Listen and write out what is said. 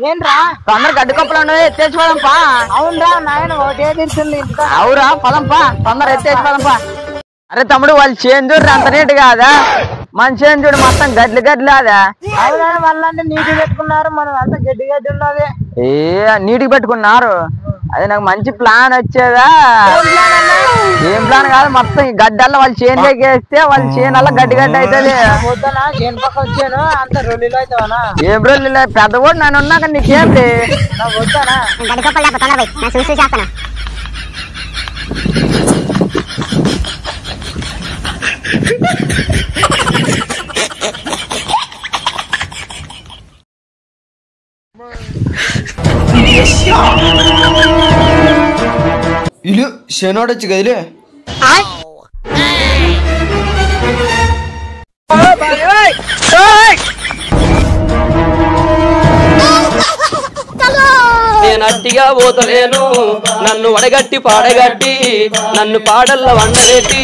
ఏంట్రా తొందర గడ్డి కప్పలు ఎత్తేసిపోదాంపా. అవునరా నాయన ఒకటే తీర్చుంది. అవురా పదంపా, తొందర ఎత్తేసిపోదాంపా. అరే తమ్ముడు వాళ్ళు చేను చూడు అంత నీట్ కాదా, మన చేను చూడు మొత్తం గడ్లు గడ్లు కాదా. అవునా వాళ్ళంటే నీటి పెట్టుకున్నారు, మనం అంతా గడ్డి గడ్డి ఉన్నది. నీటికి పెట్టుకున్నారు. అది నాకు మంచి ప్లాన్ వచ్చేదా. ఏం ప్లాన్ కాదు, మొత్తం ఈ గడ్డల్లో వాళ్ళ చేనులోకి వేస్తే వాళ్ళ చేనల్లా గడ్డి గడ్డి అవుతుంది. వద్దనా చేను పక్క వచ్చాను అంత రొల్లిలో అవుతావనా? ఏం రోజులు పెద్ద కూడా నన్ను ఉన్నాక నీకేంటి వద్దనా చూసి చేస్తాను. ఇల్లు శనోడొచ్చు కదిలే. నేను అట్టిగా పోతలేను, నన్ను వడగట్టి పాడగట్టి నన్ను పాడల్ల వండగట్టి